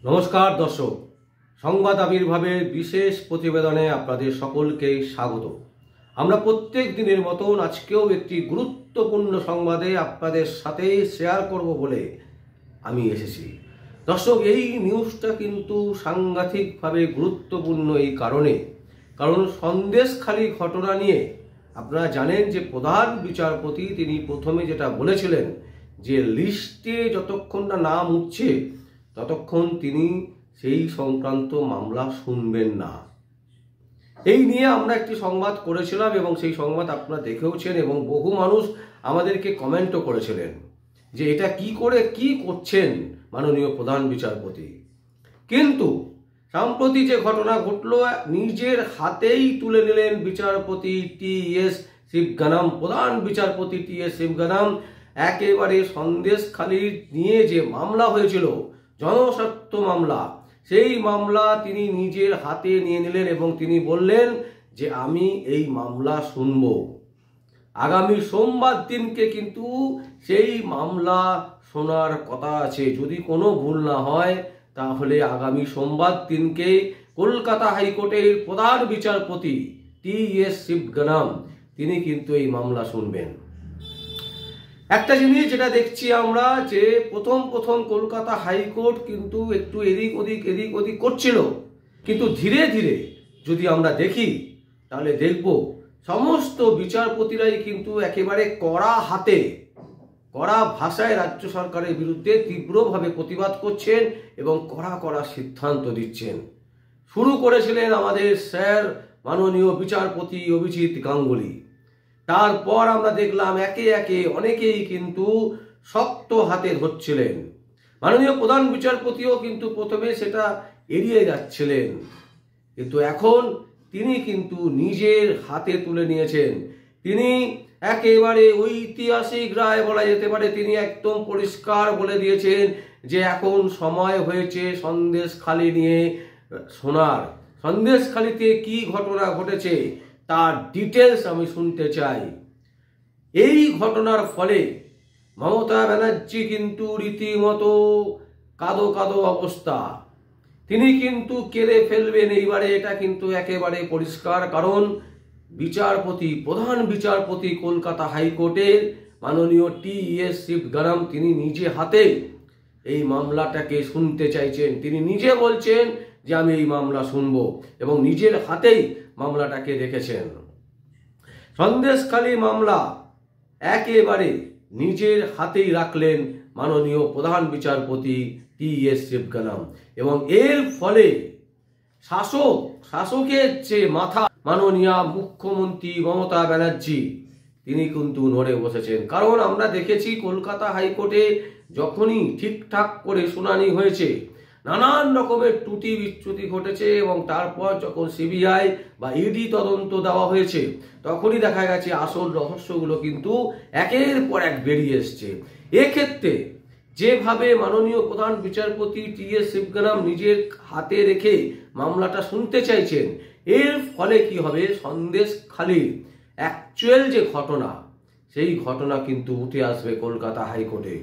নমস্কার দর্শক, সংবাদ আবির্ভাবের বিশেষ প্রতিবেদনে আপনাদের সকলকে স্বাগত। আমরা প্রত্যেক দিনের মতন আজকেও একটি গুরুত্বপূর্ণ সংবাদে আপনাদের সাথে শেয়ার করব বলে আমি এসেছি। দর্শক, এই নিউজটা কিন্তু সাংঘাতিকভাবে গুরুত্বপূর্ণ এই কারণ সন্দেশখালী ঘটনা নিয়ে আপনারা জানেন যে প্রধান বিচারপতি তিনি প্রথমে যেটা বলেছিলেন যে লিস্টে যতক্ষণ না নাম উঠছে ততক্ষণ তিনি সেই সংক্রান্ত মামলা শুনবেন না। এই নিয়ে আমরা একটি সংবাদ করেছিলাম এবং সেই সংবাদ আপনারা দেখেওছেন এবং বহু মানুষ আমাদেরকে কমেন্টও করেছিলেন যে এটা কি করছেন মাননীয় প্রধান বিচারপতি। কিন্তু সম্প্রতি যে ঘটনা ঘটলো, নিজের হাতেই তুলে নিলেন বিচারপতি টি.এস. শিবগানাম, প্রধান বিচারপতি টি.এস. শিবগানাম। একেবারে সন্দেশখালী নিয়ে যে মামলা হয়েছিল, জনস্বার্থ মামলা, সেই মামলা তিনি নিজের হাতে নিয়ে নিলেন এবং তিনি বললেন যে আমি এই মামলা শুনব। আগামী সোমবার দিনকে কিন্তু সেই মামলা শোনার কথা আছে। যদি কোনো ভুল না হয় তাহলে আগামী সোমবার দিনকে কলকাতা হাইকোর্টের প্রধান বিচারপতি টি.এস. শিবগানাম তিনি কিন্তু এই মামলা শুনবেন। একটা জিনিস যেটা দেখছি আমরা যে প্রথম কলকাতা হাইকোর্ট কিন্তু একটু এদিক ওদিক করছিল, কিন্তু ধীরে ধীরে যদি আমরা দেখি তাহলে দেখব সমস্ত বিচারপতিরাই কিন্তু একেবারে কড়া ভাষায় রাজ্য সরকারের বিরুদ্ধে তীব্রভাবে প্রতিবাদ করছেন এবং কড়া সিদ্ধান্ত দিচ্ছেন। শুরু করেছিলেন আমাদের স্যার মাননীয় বিচারপতি অভিজিৎ গাঙ্গুলি। তারপর আমরা দেখলাম একে একে অনেকেই কিন্তু শক্ত হাতে ধরছিলেন। মাননীয় প্রধান বিচারপতিও কিন্তু প্রথমে সেটা এড়িয়ে যাচ্ছিলেন, কিন্তু এখন তিনি কিন্তু নিজের হাতে তুলে নিয়েছেন। তিনি একেবারে ঐতিহাসিক রায় বলা যেতে পারে, তিনি একদম পরিষ্কার বলে দিয়েছেন যে এখন সময় হয়েছে সন্দেশখালী নিয়ে শোনার। সন্দেশখালীতে কি ঘটনা ঘটেছে তার ডিটেলস আমি শুনতে চাই। এই ঘটনার ফলে মমতা ব্যানার্জি কিন্তু রীতিমতো কাদো অবস্থা, তিনি কিন্তু কেঁদে ফেলবেন এইবারে, এটা কিন্তু একেবারে পরিষ্কার। কারণ প্রধান বিচারপতি কলকাতা হাইকোর্টের মাননীয় টি.এস. শিবগানাম তিনি নিজে হাতে এই মামলাটাকে শুনতে চাইছেন। তিনি নিজে বলছেন যে আমি এই মামলা শুনব এবং নিজের হাতেই মামলাটাকে রেখেছেন। সন্দেশখালী মামলা একেবারে নিজের হাতেই রাখলেন মাননীয় প্রধান বিচারপতি টি.এস. শিবগানাম এবং এর ফলে শাসকের যে মাথা মাননীয় মুখ্যমন্ত্রী মমতা ব্যানার্জি তিনি কিন্তু নড়ে বসেছেন। কারণ আমরা দেখেছি কলকাতা হাইকোর্টে যখনই ঠিকঠাক করে শুনানি হয়েছে নানান রকমের ত্রুটি বিচ্যুতি ঘটেছে এবং তারপর যখন সিবিআই বা ইডি তদন্ত দেওয়া হয়েছে তখনই দেখা গেছে আসল রহস্যগুলো কিন্তু একের পর এক বেরিয়ে এসছে। এক্ষেত্রে যেভাবে মাননীয় প্রধান বিচারপতি টি.এস. শিবগানাম নিজের হাতে রেখে মামলাটা শুনতে চাইছেন, এর ফলে কি হবে, সন্দেশখালীর অ্যাকচুয়াল যে ঘটনা সেই ঘটনা কিন্তু উঠে আসবে কলকাতা হাইকোর্টে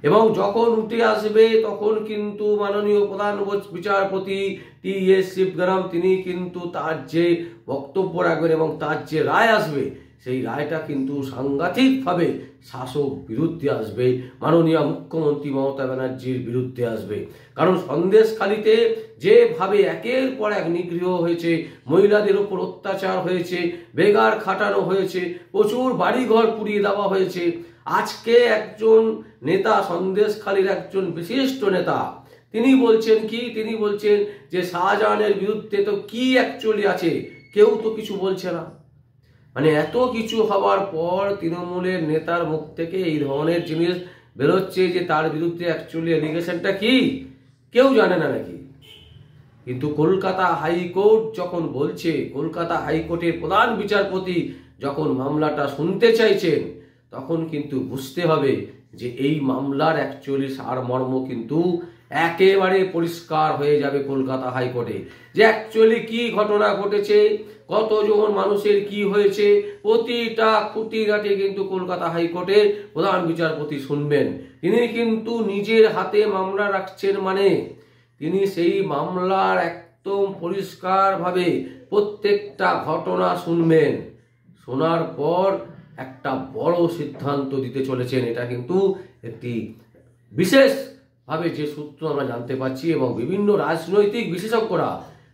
এবং যখন উঠে আসবে তখন কিন্তু মাননীয় প্রধান বিচারপতি টি.এস. শিবগানাম তিনি কিন্তু তার যে বক্তব্য রাখবেন এবং তার যে রায় আসবে সেই রায়টা কিন্তু সাংঘাতিকভাবে শাসক বিরুদ্ধে আসবে, মাননীয় মুখ্যমন্ত্রী মমতা ব্যানার্জির বিরুদ্ধে আসবে। কারণ সন্দেশখালীতে যেভাবে একের পর এক নিগৃহ হয়েছে, মহিলাদের উপর অত্যাচার হয়েছে, বেগার খাটানো হয়েছে, প্রচুর বাড়িঘর পুড়িয়ে দেওয়া হয়েছে। আজকে একজন নেতা, সন্দেশখালীর একজন বিশিষ্ট নেতা, তিনি বলছেন যে শাহজাহানের বিরুদ্ধে তো কি অ্যাকচুয়ালি আছে, কেউ তো কিছু বলছে না। মানে এত কিছু হওয়ার পর তৃণমূলের নেতার মুখ থেকে এই ধরনের জিনিস বেরোচ্ছে যে তার বিরুদ্ধে অ্যাকচুয়ালি এলিগেশনটা কি কেউ জানে না নাকি। কিন্তু কলকাতা হাইকোর্ট যখন বলছে, কলকাতা হাইকোর্টের প্রধান বিচারপতি যখন মামলাটা শুনতে চাইছেন, তখন কিন্তু বুঝতে হবে যে এই মামলার অ্যাকচুয়ালি সারমর্ম কিন্তু একেবারে পরিষ্কার হয়ে যাবে কলকাতা হাইকোর্টে, যে অ্যাকচুয়ালি কি ঘটনা ঘটেছে, কতজন মানুষের কি হয়েছে, প্রতিটা খুঁটিনাটি কিন্তু কলকাতা হাইকোর্টের প্রধান বিচারপতি শুনবেন। তিনি কিন্তু নিজের হাতে মামলা রাখছেন, মানে তিনি সেই মামলার একদম পরিষ্কারভাবে প্রত্যেকটা ঘটনা শুনবেন, শোনার পর একটা বড় সিদ্ধান্ত দিতে চলেছেন। এটা কিন্তু একটি বিশেষভাবে যে সূত্র আমরা জানতে পারছি, এবং বিভিন্ন রাজনৈতিক বিশেষজ্ঞরা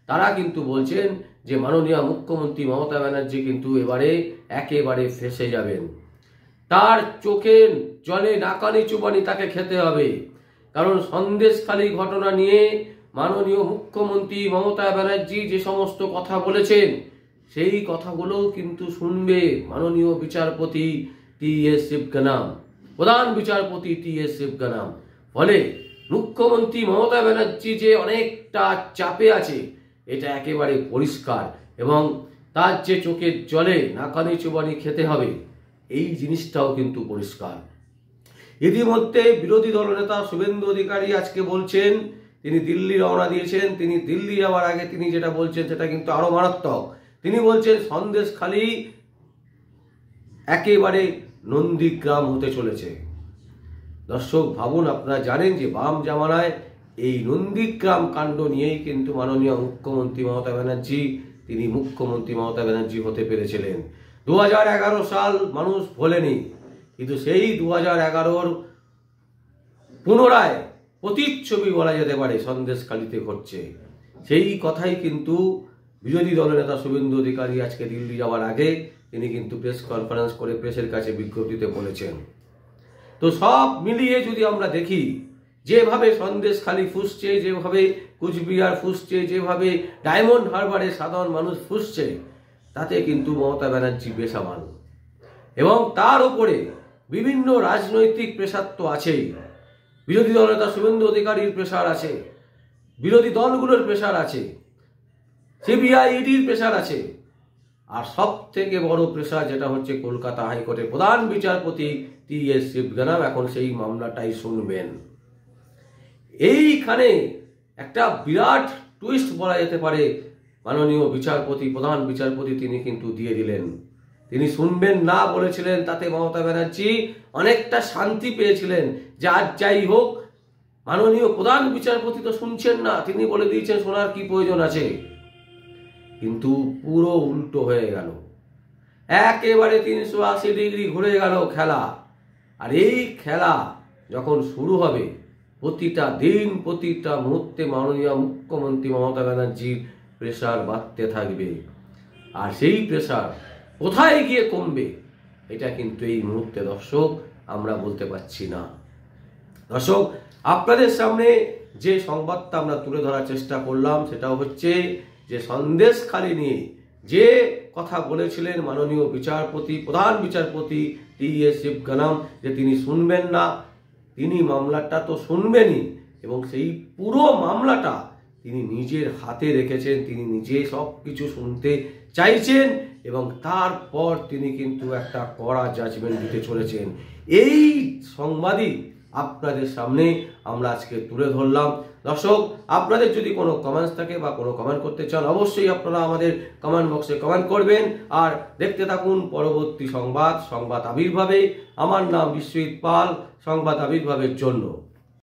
তারা কিন্তু বলছেন যে মাননীয় মুখ্যমন্ত্রী মমতা ব্যানার্জি কিন্তু এবারে একেবারে ফেঁসে যাবেন। তার চোখের জলে নাকানি চুবানি তাকে খেতে হবে। কারণ সন্দেশখালী ঘটনা নিয়ে মাননীয় মুখ্যমন্ত্রী মমতা ব্যানার্জি যে সমস্ত কথা বলেছেন, সেই কথাগুলো কিন্তু শুনবে মাননীয় বিচারপতি টি.এস. শিবগানাম, প্রধান বিচারপতি টি.এস. শিবগানাম। ফলে মুখ্যমন্ত্রী মমতা ব্যানার্জি যে অনেকটা চাপে আছে এটা একেবারে পরিষ্কার, এবং তার যে চোখের জলে নাকানি চুবানি খেতে হবে এই জিনিসটাও কিন্তু পরিষ্কার। ইতিমধ্যে বিরোধী দলনেতা শুভেন্দু অধিকারী আজকে বলছেন, তিনি দিল্লি রওনা দিয়েছেন। তিনি দিল্লি যাওয়ার আগে তিনি যেটা বলছেন সেটা কিন্তু আরো মারাত্মক। তিনি বলছেন সন্দেশখালী একেবারে নন্দীগ্রাম হতে চলেছে। দর্শক ভাবুন, আপনারা জানেন যে বাম জামানায় এই নন্দীগ্রাম কাণ্ড নিয়েই কিন্তু মাননীয় মুখ্যমন্ত্রী মমতা ব্যানার্জি তিনি মুখ্যমন্ত্রী মমতা ব্যানার্জি হতে পেরেছিলেন। 2011 সাল মানুষ ভোলেনি, কিন্তু সেই 2011-র পুনরায় প্রতিচ্ছবি বলা যেতে পারে সন্দেশখালীতে ঘটছে। সেই কথাই কিন্তু বিরোধী দলনেতা শুভেন্দু অধিকারী আজকে দিল্লি যাওয়ার আগে তিনি কিন্তু প্রেস কনফারেন্স করে প্রেসের কাছে বিজ্ঞপ্তিতে বলেছেন। তো সব মিলিয়ে যদি আমরা দেখি, যেভাবে সন্দেশখালী ফুসছে, যেভাবে কুচবিহার ফুসছে, যেভাবে ডায়মন্ড হারবারে সাধারণ মানুষ ফুসছে, তাতে কিন্তু মমতা ব্যানার্জি বেসামাল। এবং তার উপরে বিভিন্ন রাজনৈতিক প্রেসার তো আছেই। বিরোধী দলনেতা শুভেন্দু অধিকারীর প্রেসার আছে, বিরোধী দলগুলোর প্রেসার আছে, সিবিআই ইডির প্রেসার আছে, আর সব থেকে বড় প্রেসার যেটা হচ্ছে কলকাতা হাইকোর্টের প্রধান বিচারপতি টি.এস. শিবগানাম এখন সেই মামলাটাই শুনবেন। এইখানে একটা বিরাট টুইস্ট বলা যেতে পারে মাননীয় বিচারপতি, প্রধান বিচারপতি তিনি কিন্তু দিয়ে দিলেন। তিনি শুনবেন না বলেছিলেন, তাতে মমতা ব্যানার্জি অনেকটা শান্তি পেয়েছিলেন যে আজ যাই হোক মাননীয় প্রধান বিচারপতি তো শুনছেন না, তিনি বলে দিয়েছেন শোনার কি প্রয়োজন আছে। কিন্তু পুরো উল্টো হয়ে গেল, একেবারে 380 ডিগ্রি ঘুরে গেল খেলা। আর এই খেলা যখন শুরু হবে, প্রতিটা দিন প্রতিটা মুহূর্তে মাননীয় মুখ্যমন্ত্রী মমতা ব্যানার্জির প্রেসার বাড়তে থাকবে। আর সেই প্রেসার কোথায় গিয়ে কমবে এটা কিন্তু এই মুহূর্তে দর্শক আমরা বলতে পারছি না। দর্শক, আপনাদের সামনে যে সংবাদটা আমরা তুলে ধরার চেষ্টা করলাম সেটা হচ্ছে যে সন্দেশখালী নিয়ে যে কথা বলেছিলেন মাননীয় বিচারপতি, প্রধান বিচারপতি টি.এস. শিবগানাম, যে তিনি শুনবেন না, তিনি মামলাটা তো শুনবেনই, এবং সেই পুরো মামলাটা তিনি নিজের হাতে রেখেছেন। তিনি নিজে সব কিছু শুনতে চাইছেন এবং তারপর তিনি কিন্তু একটা কড়া জাজমেন্ট দিতে চলেছেন। এই সংবাদই আপনাদের সামনে আমরা আজকে তুলে ধরলাম। দর্শক, আপনাদের যদি কোনো কমেন্টস থাকে বা কোনো কমেন্ট করতে চান, অবশ্যই আপনারা আমাদের কমেন্ট বক্সে কমেন্ট করবেন। আর দেখতে থাকুন পরবর্তী সংবাদ আবির্ভাবে। আমার নাম বিশ্বজিৎ পাল, সংবাদ আবির্ভাবের জন্য।